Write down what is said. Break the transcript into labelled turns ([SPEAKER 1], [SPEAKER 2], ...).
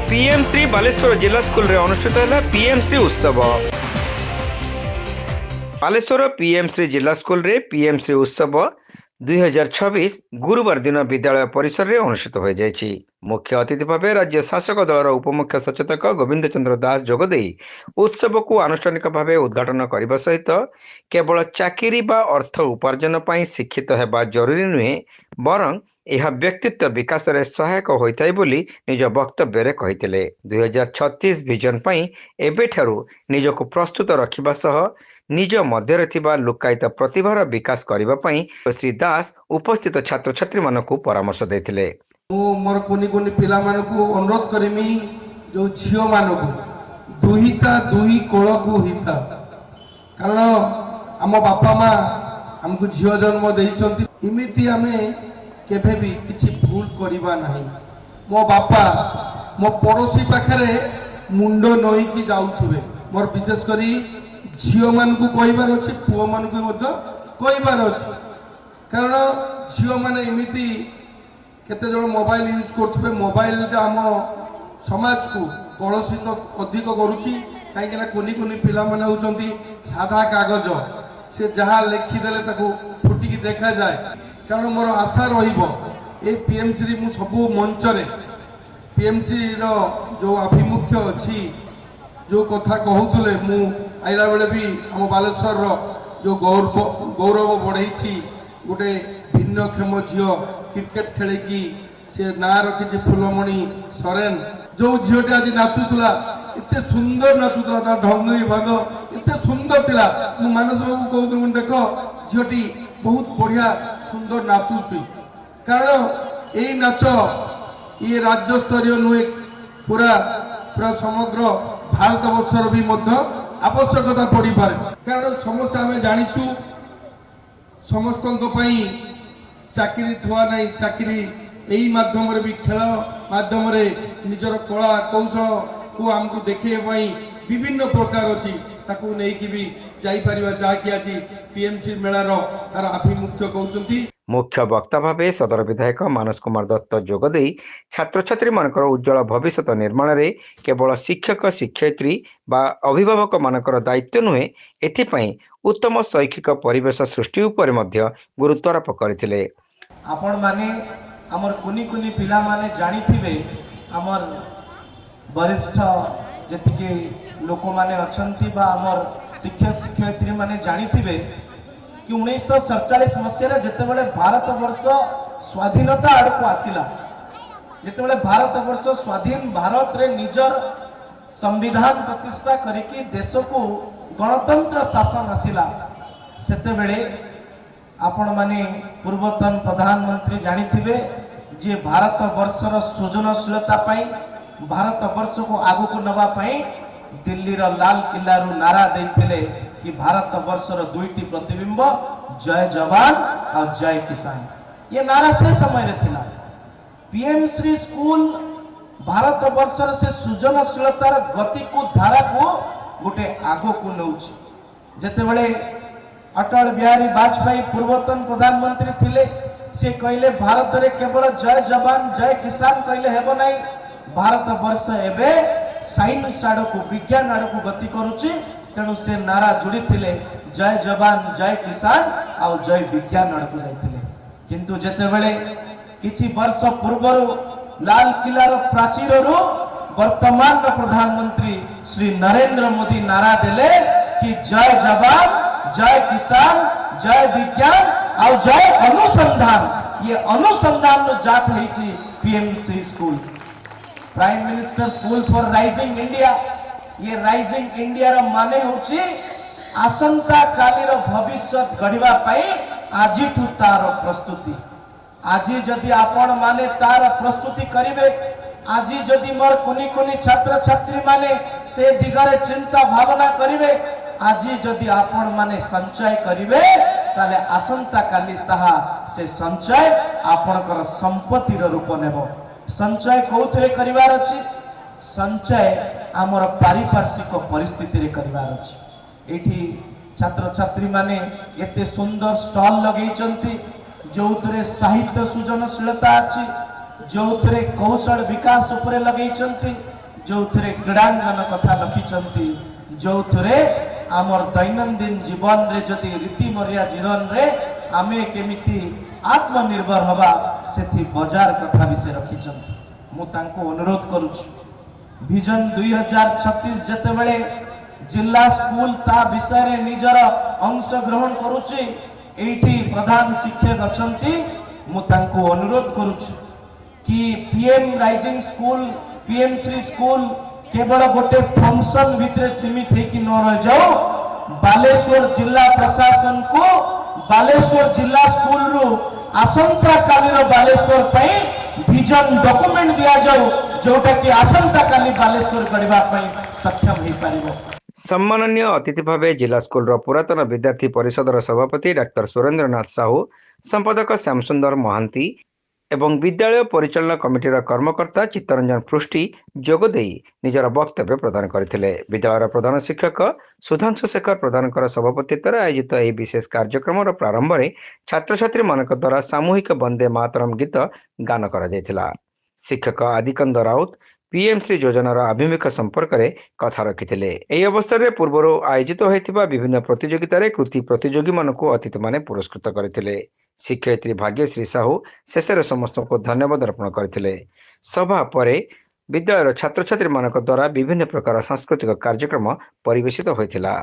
[SPEAKER 1] PMC Baleshwar जिला school रे अनुष्ठित है पीएमसी उत्सव। बालेश्वर पीएमसी जिला स्कूल रे पीएमसी उत्सव 2026 गुरुवार दिन विद्यालय परिसर रे अनुष्ठित हो जायछि। मुख्य अतिथि भाव राज्य शासक दलर उपमुख्य सचेतक गोविंद चंद्र दास जोगदे उत्सव को आनुष्ठानिक भाव उद्घाटन करने सहित केवल चाकरी बा अर्थ उपार्जन पर शिक्षित होगा जरूरी नुहे बरं यह व्यक्तित्व विकास रे सहायक होइथाय बोली निज वक्तव्य रे कहिथिले। 2036 विजन पई एबेठारु निजको प्रस्तुत रखिबा सह निज मध्य थिबा लुकायित प्रतिभार विकास करने पई श्री दास उपस्थित छात्र छात्री मानकु परामर्श देथिले।
[SPEAKER 2] मोर कोनी कोनी पिला मानकु अनुरोध करमी जो झियो मानकु दुहिता दुही कोल को हिता, कारण आम बापा माँ हमको झियो जन्म देइचंती, इमिति आमे केभे भी किछि भूल करिबा नाही। मो बापा मो पड़ोसी पाखरे मुंडो नई की जाउथुबे, मोर विशेष करी झियो मानकु कहिबार अछि, पुओ मानकु मध्य कहिबार अछि, कारण झियो माने इमिति केते जण मोबाइल यूज करथुबे। मोबाइल टा हम समाज को कलुषित अधिक करूची, कहीं कुनी कुनी पिला माने होचंती साधा कागज से जहाँ लिखिदेले ताको फुटिकी देखा जाए। कारण मोर आशा रहिबो ए पीएमसी रे मु सबु मंच रे पीएमसी रो जो अभिमुख्य अछि जो कथा कहूतले मु आइला बेले भी हम बालेश्वर रो जो गौरव बढ़ाई गोटे भिन्नक्षम झियो क्रिकेट खेले की से ना रखी फुलमणि सोरेन, जो झीटी आज नाचुला एते सुंदर नाचुला, तार ढंग भाग एते सुंदर थिला। मु मानस बाबू कहूँ देख झीटी बहुत बढ़िया सुंदर नाचुची, कारण यही नाच ये राज्य स्तरीय नुहे पूरा पूरा समग्र भारत वर्षर भी मध्य आवश्यकता पड़ी पारे। कारण समस्त आम जानिचु समस्त चाकरी थुआ नहीं, चाकरी यही माध्यम भी खेल माध्यम निजर कला कौशल को आमको देखा विभिन्न प्रकार अच्छी ताकू नहीं भी जापर जहाँकि आज पीएमसी मेलार तार आभिमुख्य कहते।
[SPEAKER 1] मुख्य वक्ता भावे सदर विधायक मानस कुमार दत्त जोगदे छात्र छात्री मानकर उज्जवल भविष्य निर्माण में केवल शिक्षक शिक्षयित्री बा अभिभावक मानकर दायित्व नुहे, एथिपाई उत्तम शैक्षिक परिवेश सृष्टि उपर मध्य गुरुत्वारोप करथिले।
[SPEAKER 3] आपण माने हमर कुनी कुनी पिला माने जानी थिबे, हमर वरिष्ठ जतिके लोक माने अछंती बा हमर शिक्षक शिक्षयित्री माने जानी थिबे कि 1947 मसीह जितेबाला भारत वर्ष स्वाधीनता आड़ को आसिला, जितेबाला भारत वर्ष स्वाधीन भारत रे निजर संविधान प्रतिष्ठा करिकी देश को गणतंत्र शासन आसिला, सेतेबेले आपण माने पूर्वतन प्रधानमंत्री जानी थिबे जे भारत वर्षर सृजनशीलता पाई भारत वर्ष को आगु को नवा पाई दिल्ली रो लाल किला रु नारा देथिले कि भारत वर्षर दुईटी प्रतिबिंब जय जवान और जय किसान। ये नारा से समय रे थिला। पीएमसी स्कूल भारत वर्षर से सृजनशीलतार गति को धारा को गोटे आगो को नउछि। जेतेबेले अटल बिहारी वाजपेयी पूर्वतन प्रधानमंत्री थिले, से कहले भारत रे केवल जय जवान जय किसान कहले हेबो नाही, भारत वर्ष एबे साइंस आड़ को विज्ञान आड़ को गति करुछि, तेणु से नारा जोड़ी थिले जय जवान जय किसान और जय विज्ञान आड़ को जाइथिले। किंतु जेतेबेले किछि वर्ष पूर्वरु लाल किलार प्राचीररु वर्तमान प्रधानमंत्री श्री नरेंद्र मोदी नारा देले कि जय जवान जय किसान जय विज्ञान और जय अनुसंधान। ये अनुसंधान जात है PMC school, prime minister school for rising India. ये राइजिंग इंडिया रो माने होची आसंता कालीर भविष्य गढ़िबा पाई आज तार प्रस्तुति। आज जदि आपण माने तार प्रस्तुति करिवे, आज जदि मोर कुनी कुनी छात्र छात्री माने से दिगरे चिंता भावना करिवे, आज जदि आपण माने संचय करिवे ताले आसंता काली ताहा से संचय आपणकर संपत्तिर रूप नेबो। संचय कोउथरे करिवार अछि, संचय आमर पारिपार्श्विक परिस्थिति रे करिवार अछि। एठी छात्र छात्री माने एते सुंदर स्टॉल लगेइचंती, जोउतरे साहित्य सृजनशीलता अछि, जोउतरे कौशल विकास उपरे लगेइचंती, जो क्रीड़ांगन कथा लिखिं जो आमर दैनंदिन जीवन रे जदि रीतिमरिया जीवन रे आमे केमिति आत्मनिर्भर हवा से बजार कथा विषय रखिं मु तांको अनुरोध करुछु विजन 2036 जेतेबेले जिला स्कूल ता विषय रे निजर अंश ग्रहण करुछि एठी प्रधान शिक्षक अछंती मु तांको अनुरोध करुछु कि PM rising school PM Shri school केवल गोटे फंक्शन भितर सीमित होकर न रह जाओ बालेश्वर जिला प्रशासन को बालेश्वर जिला स्कूल रु आसंता कालीर बालेश्वर पई विजन डॉक्यूमेंट दिया जाओ जोटा कि आसंता काली बालेश्वर गढ़ा सक्षम हो पारिबो।
[SPEAKER 1] सम्माननीय अतिथि भावे जिला स्कूल पुरातन विद्यार्थी परिषदर सभापति डाक्टर सुरेंद्रनाथ साहू संपादक श्यामसुंदर महांती एवं विद्यालय परिचालना कमिटीर कर्मकर्ता चित्तरंजन पृष्टि जोगदे निजर वक्तव्य प्रदान करथिले। विद्यालय प्रधान शिक्षक सुधांशु शेखर प्रधान सभापतित्व आयोजित यह विशेष कार्यक्रम प्रारंभ में छात्र छात्री मान द्वारा सामूहिक वंदे मातरम गीत गान करा जायथिला। शिक्षक आदिकंद राउत पीएम श्री योजनार आभिमुख्य संपर्क में कथा रखिथिले। एही अवसर में पूर्व आयोजित होइथिबा विभिन्न प्रतियोगितार कृति प्रतियोगी मानकु अतिथि माने पुरस्कृत करथिले। शिक्षयित्री भाग्यश्री साहू शेष समस्त को धन्यवाद अर्पण करथिले। सभा पर विद्यालय छात्र छात्री मान द्वारा विभिन्न प्रकार सांस्कृतिक कार्यक्रम परिवेशित होइथिला।